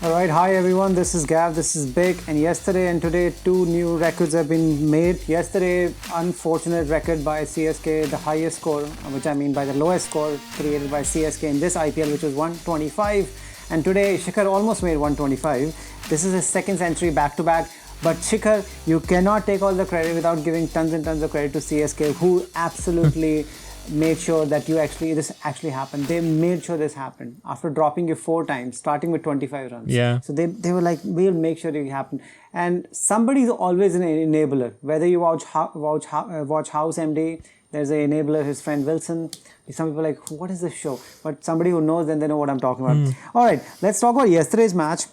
Alright, hi everyone, this is Gav, this is Big, and yesterday and today 2 new records have been made. Yesterday, unfortunate record by CSK, the highest score, which I mean by the lowest score created by CSK in this IPL, which was 125. And today, Shikhar almost made 125. This is his second century back-to-back. But Shikhar, you cannot take all the credit without giving tons and tons of credit to CSK, who absolutely made sure that this actually happened. They made sure this happened after dropping you 4 times, starting with 25 runs. Yeah. So they were like, we'll make sure it happen. And somebody is always an enabler. Whether you watch House MD, there's an enabler, his friend Wilson. Some people are like, what is this show? But somebody who knows, then they know what I'm talking about. All right, let's talk about yesterday's match.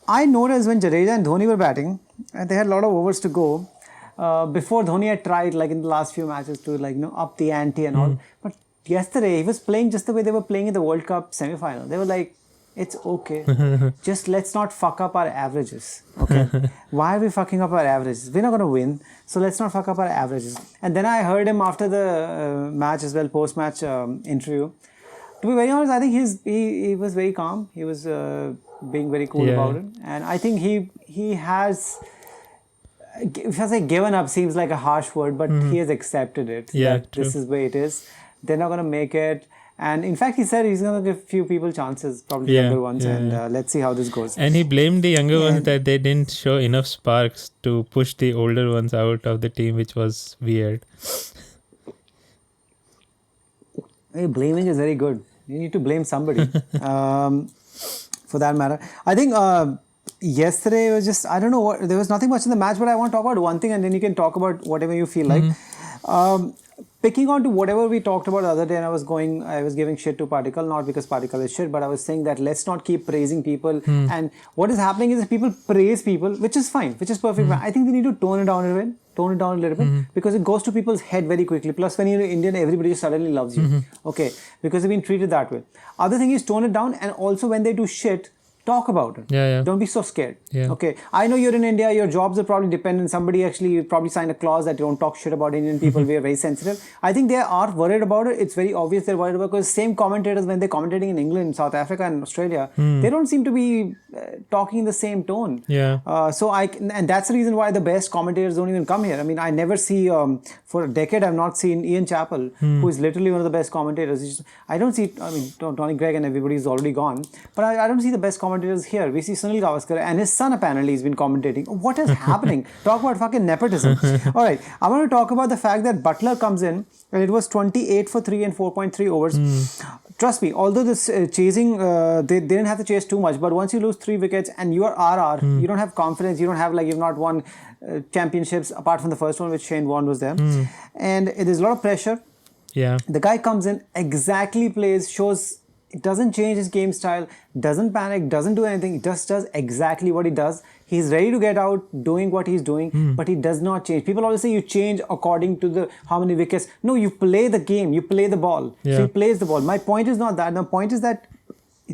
I noticed when Jadeja and Dhoni were batting, and they had a lot of overs to go. Before Dhoni had tried, like in the last few matches, to up the ante and all. But yesterday he was playing just the way they were playing in the World Cup semi-final. They were like, it's okay. Just let's not fuck up our averages. Okay. Why are we fucking up our averages? We're not going to win. So let's not fuck up our averages. And then I heard him after the match as well, post-match interview. To be very honest, I think he was very calm. He was being very cool about it. And I think he has... If I say given up seems like a harsh word, but he has accepted it. Yeah, that this is the way it is. They're not going to make it. And in fact, he said he's going to give few people chances, probably younger ones, and let's see how this goes. And he blamed the younger ones that they didn't show enough sparks to push the older ones out of the team, which was weird. Hey, blaming is very good. You need to blame somebody for that matter. I think... yesterday was just, I don't know what, there was nothing much in the match, but I want to talk about one thing and then you can talk about whatever you feel like. Picking on to whatever we talked about the other day, and I was giving shit to Particle, not because Particle is shit, but I was saying that let's not keep praising people. And what is happening is that people praise people, which is fine, which is perfect. I think they need to tone it down a little bit, because it goes to people's head very quickly. Plus, when you're Indian, everybody just suddenly loves you. Okay, because they've been treated that way. Other thing is tone it down, and also when they do shit, talk about it. Don't be so scared. Okay. I know you're in India, your jobs are probably dependent. Somebody actually probably signed a clause that you don't talk shit about Indian people. We are very sensitive. I think they are worried about it. It's very obvious they're worried about it, because same commentators, when they're commentating in England, South Africa and Australia, they don't seem to be talking in the same tone. And that's the reason why the best commentators don't even come here. I mean, I never see, for a decade, I've not seen Ian Chappell, who is literally one of the best commentators. I don't see, I mean, Tony Gregg and everybody's already gone, but I don't see the best commentators here. We see Sunil Gavaskar, and his son apparently has been commentating. What is happening? Talk about fucking nepotism. All right, I want to talk about the fact that Butler comes in, and it was 28 for 3 and 4.3 overs. Trust me, although this chasing, they didn't have to chase too much, but once you lose 3 wickets and you are RR, you don't have confidence, you don't have, like, you've not won championships apart from the first one, which Shane Warne was there. And there's a lot of pressure. The guy comes in, exactly plays, shows... It doesn't change his game style, doesn't panic, doesn't do anything. He just does exactly what he does. He's ready to get out, doing what he's doing, but he does not change. People always say you change according to how many wickets. No, you play the game, you play the ball. So he plays the ball. My point is not that. The point is that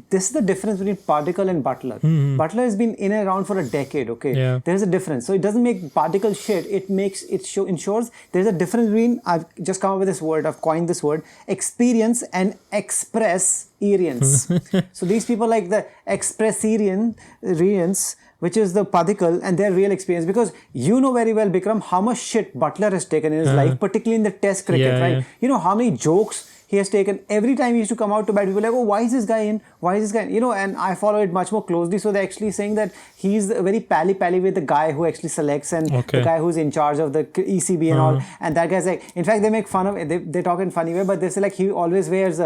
this is the difference between Particle and Butler. Butler has been in and around for a decade, okay? There's a difference. So it doesn't make Particle shit. It ensures there's a difference between, I've just come up with this word, I've coined this word, experience and express-erience. So these people like the express-erience, which is the Particle, and their real experience, because you know very well, Bikram, how much shit Butler has taken in his life, particularly in the test cricket, right? You know how many jokes he has taken. Every time he used to come out to bat, people were like, oh, why is this guy in? Why is this guy in? You know, and I follow it much more closely. So they're actually saying that he's very pally-pally with the guy who actually selects and the guy who's in charge of the ECB and all. And that guy's like, in fact, they make fun of it. They talk in funny way, but they say like he always wears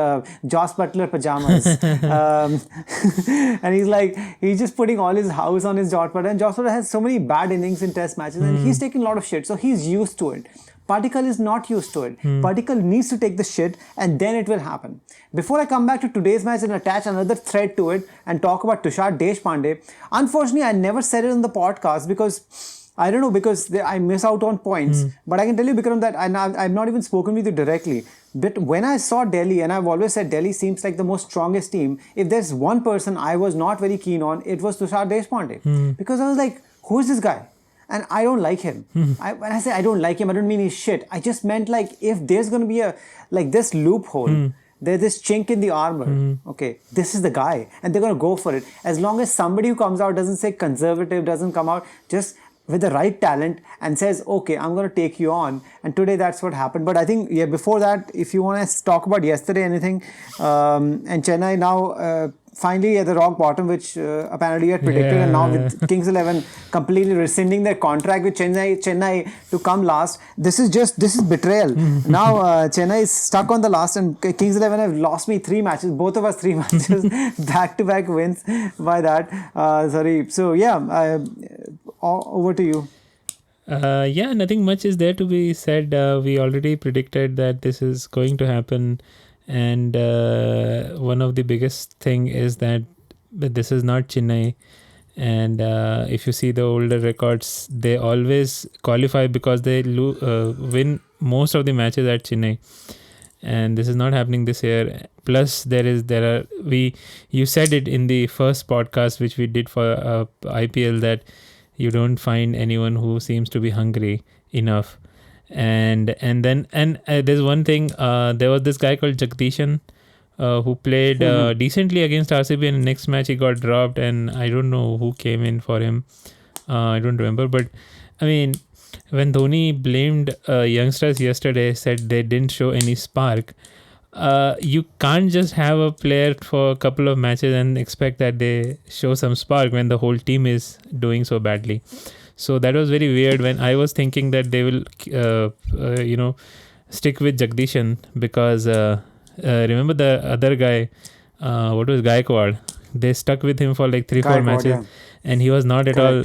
Joss Butler pajamas. And he's just putting all his house on his Joss Butler. And Joss Butler has so many bad innings in test matches, and he's taking a lot of shit. So he's used to it. Particle is not used to it. Particle needs to take the shit, and then it will happen. Before I come back to today's match and attach another thread to it and talk about Tushar Deshpande, unfortunately, I never said it in the podcast because, I don't know, because I miss out on points. But I can tell you, Bikram, that I've not even spoken with you directly. But when I saw Delhi, and I've always said Delhi seems like the most strongest team, if there's one person I was not very keen on, it was Tushar Deshpande. Because I was like, who is this guy? And I don't like him. When I say I don't like him, I don't mean he's shit. I just meant like if there's going to be this loophole there's this chink in the armor. Okay, this is the guy, and they're going to go for it. As long as somebody who comes out doesn't say conservative, doesn't come out just with the right talent and says, okay, I'm going to take you on. And today that's what happened. But I think, yeah, before that, if you want to talk about yesterday, anything, and Chennai now finally at the rock bottom, which apparently you had predicted, and now with Kings 11 completely rescinding their contract with Chennai to come last, this is betrayal. Now Chennai is stuck on the last, and Kings 11 have lost me 3 matches, both of us 3 matches, back-to-back wins by that. So yeah, over to you. Yeah, nothing much is there to be said. We already predicted that this is going to happen. And one of the biggest thing is that this is not Chennai. And if you see the older records, they always qualify because they win most of the matches at Chennai. And this is not happening this year. Plus, you said it in the first podcast which we did for IPL that you don't find anyone who seems to be hungry enough. And there's one thing, there was this guy called Jagdishan who played decently against RCB, and next match he got dropped, and I don't know who came in for him. I don't remember, but I mean, when Dhoni blamed youngsters yesterday, said they didn't show any spark, you can't just have a player for a couple of matches and expect that they show some spark when the whole team is doing so badly. So that was very weird when I was thinking that they will, stick with Jagdishan because remember the other guy, what was Gaikwad? They stuck with him for like 3-4 matches, and he was not at all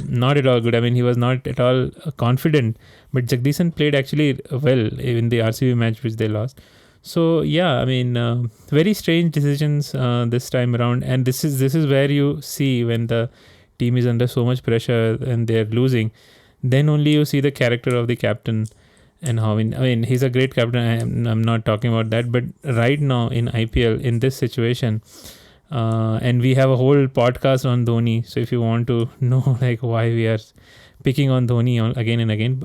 good. I mean, he was not at all confident. But Jagdishan played actually well in the RCB match which they lost. So yeah, I mean, very strange decisions this time around, and this is where you see when the team is under so much pressure and they're losing, then only you see the character of the captain and how. I mean, he's a great captain. I'm not talking about that, but right now in IPL in this situation, and we have a whole podcast on Dhoni. So if you want to know like why we are picking on Dhoni again and again,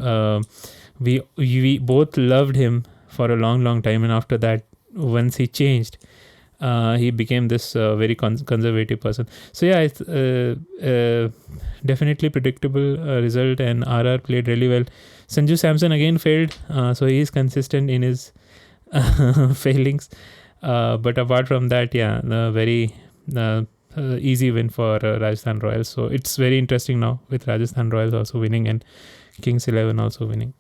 we both loved him for a long time, and after that, once he changed, he became this very conservative person. So yeah, it's definitely predictable result, and RR played really well. Sanju Samson again failed, so he is consistent in his failings. But apart from that, yeah, very easy win for Rajasthan Royals. So it's very interesting now with Rajasthan Royals also winning and Kings 11 also winning.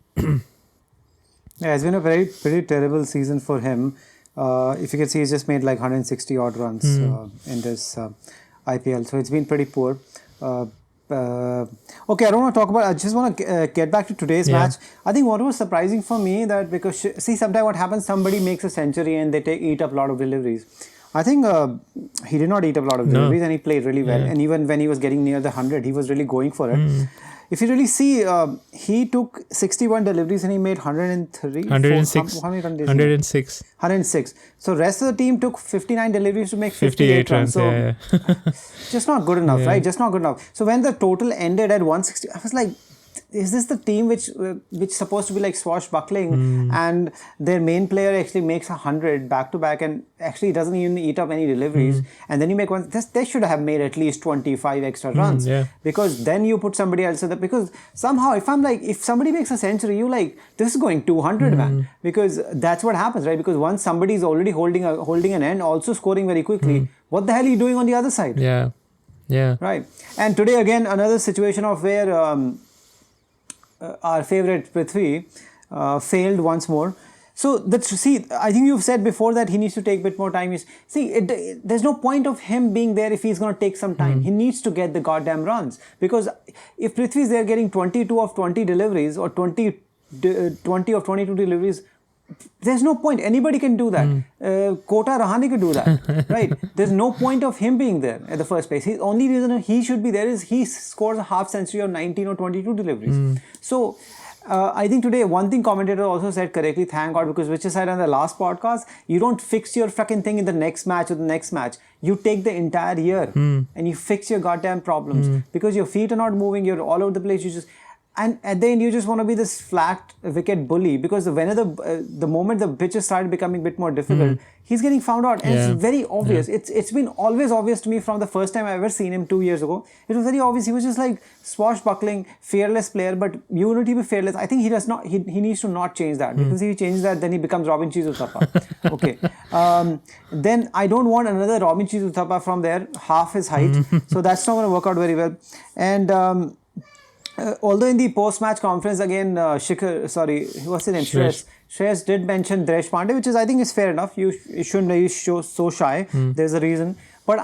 Yeah, it's been a pretty terrible season for him. If you can see, he's just made like 160 odd runs in this IPL. So it's been pretty poor. Okay, I don't want to talk about. I just want to get back to today's match. I think what was surprising for me that because see, sometimes what happens, somebody makes a century and they eat up a lot of deliveries. I think he did not eat up a lot of deliveries, and he played really well. And even when he was getting near the 100, he was really going for it. If you really see, he took 61 deliveries and he made 103. 106. How many runs did he 106. 106. So rest of the team took 59 deliveries to make 58 runs. So just not good enough, right? Just not good enough. So when the total ended at 160, I was like, is this the team which supposed to be like swashbuckling, and their main player actually makes 100 back to back and actually doesn't even eat up any deliveries, and then you make one. They should have made at least 25 extra runs, because then you put somebody else in because somehow if somebody makes a century, you like, this is going 200 man, because that's what happens, right? Because once somebody is already holding an end, also scoring very quickly, what the hell are you doing on the other side? Right. And today again another situation of where our favorite Prithvi failed once more. So I think you've said before that he needs to take a bit more time. There's no point of him being there if he's going to take some time. He needs to get the goddamn runs, because if Prithvi is there getting 22 of 20 deliveries or 20 of 22 deliveries, there's no point. Anybody can do that. Kota Rahane could do that, right? There's no point of him being there at the first place. The only reason he should be there is he scores a half century or 19 or 22 deliveries. So I think today one thing commentator also said correctly, thank God, because which I said on the last podcast, you don't fix your fucking thing in the next match or the next match. You take the entire year and you fix your goddamn problems, because your feet are not moving. You're all over the place. And at the end, you just want to be this flat wicket bully, because whenever the moment the pitches started becoming a bit more difficult, he's getting found out, and it's very obvious. It's been always obvious to me from the first time I ever seen him 2 years ago. It was very obvious. He was just like swashbuckling, fearless player, but you need to be fearless. I think he does not. He needs to not change that, because if he changes that, then he becomes Robin Cheese Uthappa. Okay. Then I don't want another Robin Cheese Uthappa from there, half his height. So that's not going to work out very well. And although in the post-match conference again, what's his name? Shreyas did mention Deshpande, which is, I think, is fair enough. You shouldn't be so shy. There's a reason. But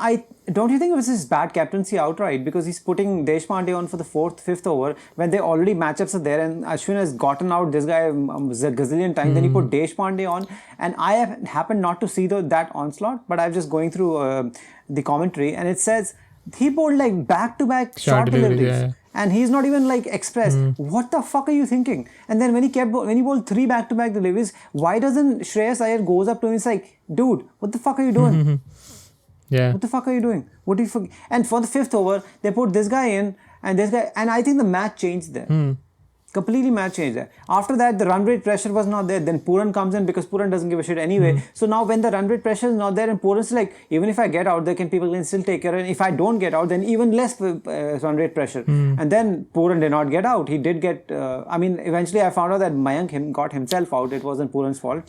don't you think it was his bad captaincy outright? Because he's putting Deshpande on for the 4th, 5th over when they already matchups are there, and Ashwin has gotten out this guy a gazillion times. Then he put Deshpande on, and I happened not to see that onslaught, but I'm just going through the commentary, and it says he bowled like back-to-back short deliveries. Yeah. And he's not even like expressed. What the fuck are you thinking? And then when he bowled 3 back-to-back deliveries, why doesn't Shreyas Iyer goes up to him and is like, dude, what the fuck are you doing? Yeah. What the fuck are you doing? What do you forget? And for the 5th over, they put this guy in and this guy, and I think the match changed there. Completely match changed there. After that, the run rate pressure was not there. Then Pooran comes in, because Pooran doesn't give a shit anyway. So now when the run rate pressure is not there, and Pooran's like, even if I get out, people can still take care. And if I don't get out, then even less run rate pressure. And then Pooran did not get out. He did get, eventually I found out that Mayank got himself out. It wasn't Pooran's fault.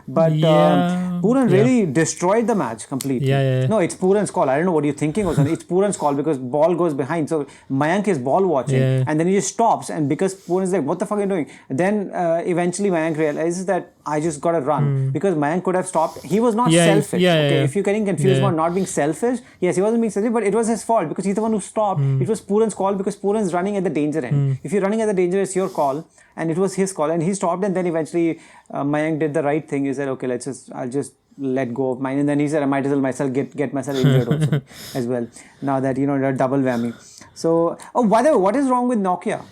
But Pooran really destroyed the match completely. Yeah. No, it's Pooran's call. I don't know what you're thinking or something. It's Pooran's call, because ball goes behind. So Mayank is ball watching. And then he just stops. And because Pooran's like, what the fuck are you doing? Then eventually Mayank realizes that I just got to run, because Mayank could have stopped. He was not selfish. If you're getting confused about not being selfish, yes, he wasn't being selfish, but it was his fault, because he's the one who stopped. It was Pooran's call, because Pooran's running at the danger end. If you're running at the danger, it's your call, and it was his call, and he stopped. And then eventually Mayank did the right thing. He said, okay, I'll just let go of mine. And then he said, I might as well get myself injured also as well. Now that, a double whammy. So, by the way, what is wrong with Nokia?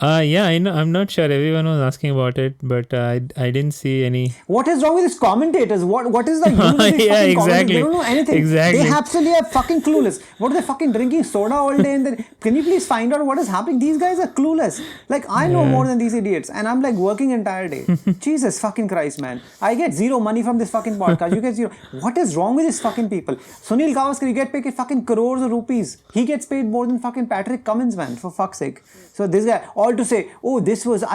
Yeah, I know. I'm not sure. Everyone was asking about it, but I didn't see any. What is wrong with these commentators? What is the use of these fucking commentators? They don't know anything. Exactly. They absolutely are fucking clueless. What are they fucking drinking soda all day? And then, can you please find out what is happening? These guys are clueless. Like, I know more than these idiots, and I'm like working entire day. Jesus fucking Christ, man. I get zero money from this fucking podcast. You get zero. What is wrong with these fucking people? Sunil Gavaskar, you get paid fucking crores of rupees. He gets paid more than fucking Patrick Cummins, man, for fuck's sake. So this guy, all to say,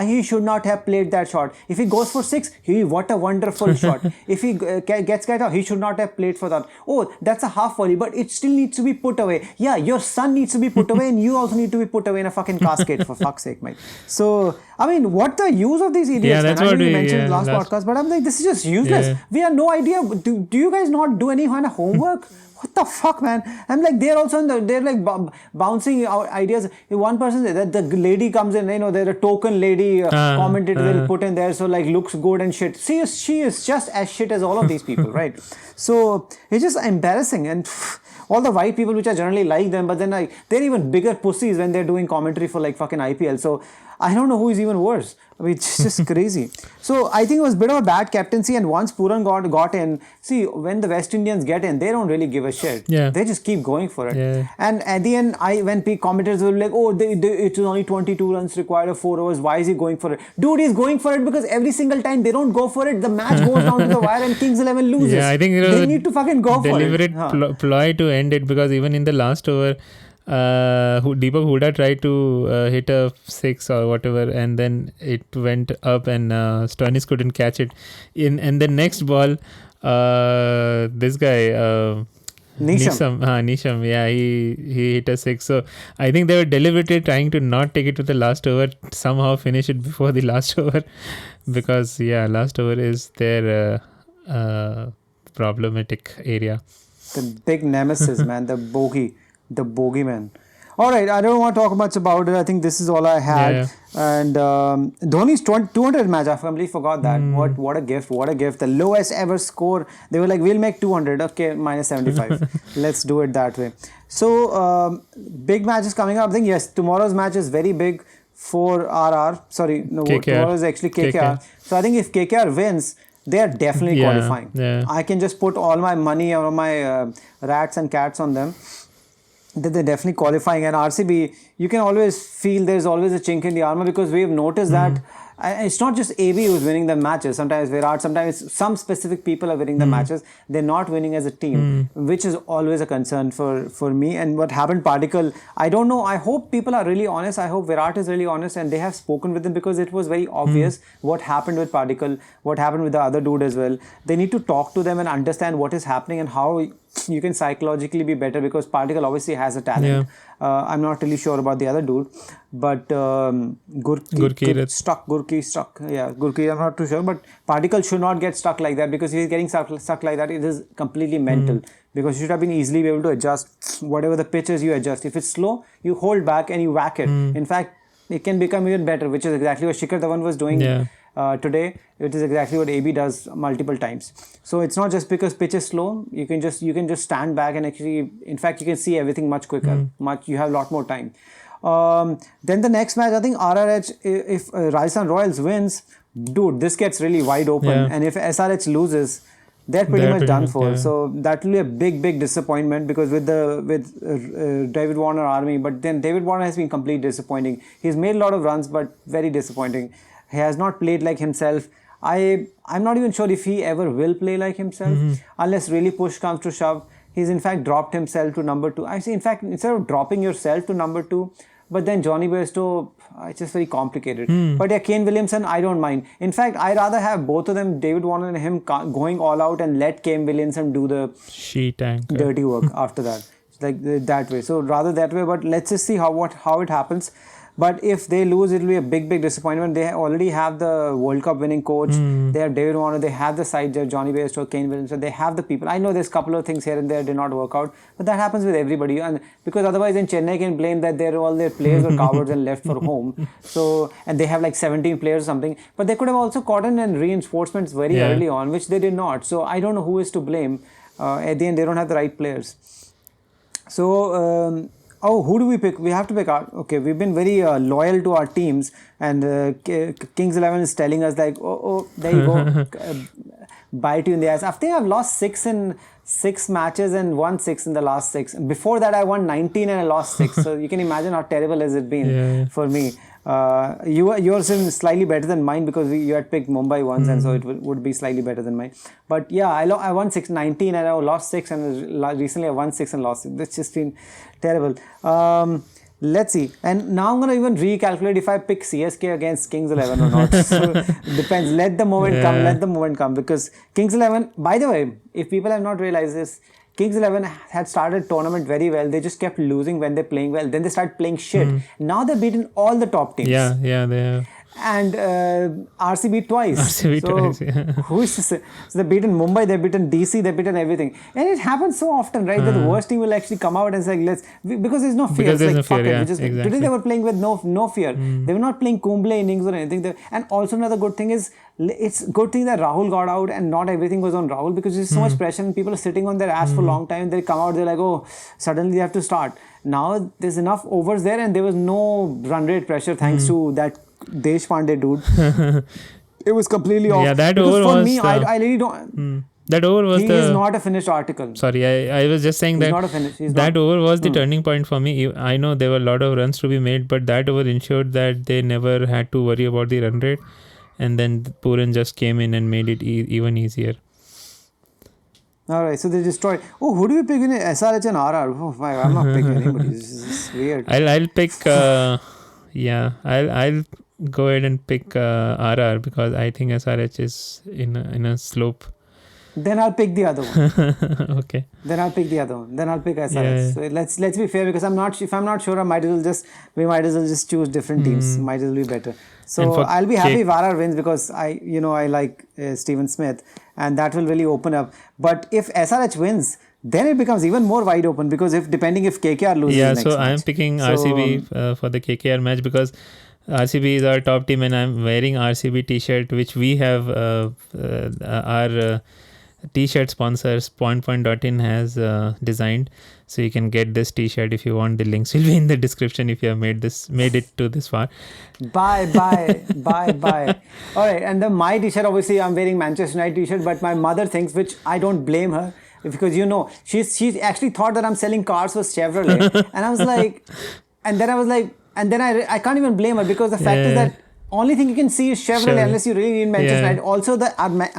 he should not have played that shot. If he goes for 6, what a wonderful shot. If he gets out, he should not have played for that. Oh, that's a half volley, but it still needs to be put away. Yeah, your son needs to be put away, and you also need to be put away in a fucking casket, for fuck's sake, mate. So, what the use of these idiots? Yeah, that's what we mentioned in last podcast, but I'm like, this is just useless. Yeah. We have no idea. Do you guys not do any kind of homework? What the fuck, man? I'm like, they're also they're like bouncing out ideas. One person said that the lady comes in, there's a token lady commentator they'll put in there, so like looks good and shit. She is just as shit as all of these people, right? So it's just embarrassing, and all the white people, which I generally like them, but then they're even bigger pussies when they're doing commentary for like fucking IPL. So I don't know who is even worse. It's just crazy. So I think it was a bit of a bad captaincy, and once Pooran got in, see, when the West Indians get in, they don't really give a shit. Yeah. They just keep going for it. Yeah. And at the end, when commentators were like, it was only 22 runs required of 4 overs, why is he going for it? Dude, he's going for it because every single time they don't go for it, the match goes down to the wire and Kings 11 loses. Yeah, I think they need to fucking go for it. Deliberate ploy to end it, because even in the last over, Deepak Hooda tried to hit a 6 or whatever, and then it went up, and Stoinis couldn't catch it. And the next ball, this guy Nisham, yeah, he hit a 6. So I think they were deliberately trying to not take it to the last over, somehow finish it before the last over, because last over is their problematic area. The big nemesis, man, the bogeyman. All right, I don't want to talk much about it. I think this is all I had. Yeah. And Dhoni's 200 match, I completely forgot that. What a gift, what a gift. The lowest ever score. They were like, we'll make 200. Okay, minus 75. Let's do it that way. So, big matches coming up. I think, yes, tomorrow's match is very big for RR. Sorry, no, KKR. Tomorrow is actually KKR. So, I think if KKR wins, they are definitely qualifying. Yeah. I can just put all my money or my rats and cats on them. that they're definitely qualifying. And RCB, you can always feel there's always a chink in the armor, because we've noticed that it's not just AB who's winning the matches. Sometimes Virat, sometimes some specific people are winning the matches. They're not winning as a team, which is always a concern for me. And what happened, Particle, I don't know. I hope people are really honest. I hope Virat is really honest and they have spoken with him, because it was very obvious what happened with Particle, what happened with the other dude as well. They need to talk to them and understand what is happening and how you can psychologically be better, because Particle obviously has a talent. I'm not really sure about the other dude, but Gurki stuck. Yeah, Gurki, I'm not too sure, but Particle should not get stuck like that, because if he's getting stuck like that, it is completely mental. Because you should have been easily be able to adjust whatever the pitch is, you adjust. If it's slow, you hold back and you whack it. In fact, it can become even better, which is exactly what Shikhar Dhawan was doing today. It is exactly what AB does multiple times. So it's not just because pitch is slow. You can just stand back and actually, in fact, you can see everything much quicker. You have a lot more time. Then the next match, I think RRH, if Rajasthan Royals wins, dude, this gets really wide open. And if SRH loses, they're pretty much done for. So that will be a big disappointment, because with David Warner army, but then David Warner has been completely disappointing. He's made a lot of runs, but very disappointing. He has not played like himself. I'm not even sure if he ever will play like himself, unless really push comes to shove. He's in fact dropped himself to number 2. I say, in fact, instead of dropping yourself to number 2, but then Johnny Bairstow, it's just very complicated. But yeah, Kane Williamson, I don't mind. In fact, I'd rather have both of them, David Warner and him, going all out and let Kane Williamson do the dirty work after that. It's like that way. So rather that way, but let's just see how it happens. But if they lose, it will be a big disappointment. They already have the World Cup winning coach. They have David Warner. They have the side there, Johnny Bairstow, Kane Williamson. They have the people. I know there's a couple of things here and there did not work out, but that happens with everybody. And because otherwise, in Chennai can blame that all their players were cowards and left for home. So, and they have like 17 players or something. But they could have also gotten in reinforcements very early on, which they did not. So I don't know who is to blame. At the end, they don't have the right players. So. Who do we pick? We have to pick our... Okay, we've been very loyal to our teams, and Kings 11 is telling us like, there you go, bite you in the ass. I think I've lost 6 matches and won 6 in the last 6. Before that, I won 19 and I lost 6. So you can imagine how terrible has it been for me. Yours is slightly better than mine, because you had picked Mumbai once, and so it would be slightly better than mine. But yeah, I won 19 and I lost 6, and recently I won 6 and lost 6. That's just been terrible. Let's see. And now I'm going to even recalculate if I pick CSK against Kings 11 or not. So depends. Let the moment come. Because Kings 11, by the way, if people have not realized this, Kings 11 had started tournament very well. They just kept losing when they're playing well. Then they started playing shit. Now they've beaten all the top teams. Yeah, they have. And RCB twice. Who is to say? So they've beaten Mumbai, they've beaten DC, they've beaten everything. And it happens so often, right? That the worst team will actually come out and say, because there's no fear. Because there's no fear, exactly. Today they were playing with no fear. They were not playing Kumble innings or anything. And also another good thing is, it's good thing that Rahul got out and not everything was on Rahul, because there's so much pressure and people are sitting on their ass for a long time. They come out, they're like, suddenly they have to start. Now there's enough overs there, and there was no run rate pressure thanks to that Deshpande dude. It was completely off. Yeah, that because over for was me, I really don't. That over was he is not a finished article. Sorry, I was just saying that over was the turning point for me. I know there were a lot of runs to be made, but that over ensured that they never had to worry about the run rate. And then Pooran just came in and made it even easier. Alright, so they destroyed. Who do we pick in SRH and RR? I'm not picking anybody. This is weird. I'll pick. I'll go ahead and pick RR, because I think SRH is in a slope. Then I'll pick the other one. Okay. Then I'll pick the other one. Then I'll pick SRH. Yeah. So let's be fair, because if I'm not sure, we might as well just choose different teams. Might as well be better. So I'll be happy if RR wins, because I like Steven Smith, and that will really open up. But if SRH wins, then it becomes even more wide open, because depending if KKR loses next match. I'm picking RCB for the KKR match, because RCB is our top team, and I'm wearing RCB t-shirt, which we have our t-shirt sponsors point.in has designed. So you can get this t-shirt if you want. The links will be in the description if you have made it to this far. Bye. All right, and my t-shirt, obviously I'm wearing Manchester United t-shirt, but my mother thinks, which I don't blame her, because she actually thought that I'm selling cars for Chevrolet, and I was like, and then I can't even blame her, because the fact is that only thing you can see is Chevrolet unless you really need Manchester United. Also,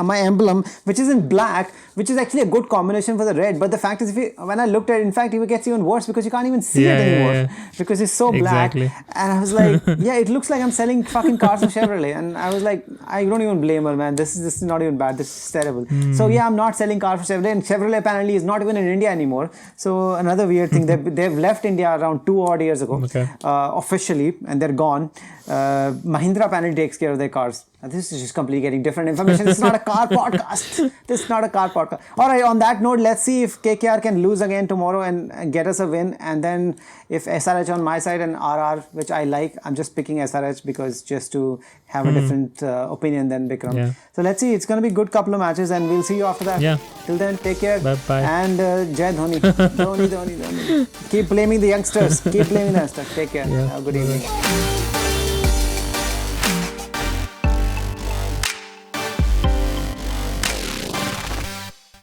my emblem, which is in black, which is actually a good combination for the red. But the fact is, when I looked at it, in fact, it gets even worse because you can't even see it anymore because it's so black. Exactly. And I was like, it looks like I'm selling fucking cars for Chevrolet. And I was like, I don't even blame her, man. This is not even bad. This is terrible. So I'm not selling cars for Chevrolet. And Chevrolet apparently is not even in India anymore. So another weird thing, they've left India around 2 odd years ago, officially, and they're gone. Mahindra apparently takes care of their cars. This is just completely getting different information. This is not a car podcast. This is not a car podcast. All right, on that note, let's see if KKR can lose again tomorrow and get us a win. And then if SRH on my side and RR, which I like, I'm just picking SRH because just to have a different opinion than Bikram. Yeah. So let's see. It's going to be a good couple of matches and we'll see you after that. Yeah. Till then, take care. Bye-bye. And Jai Dhoni. Dhoni. Keep blaming the youngsters. Take care. Yeah. Have a good evening.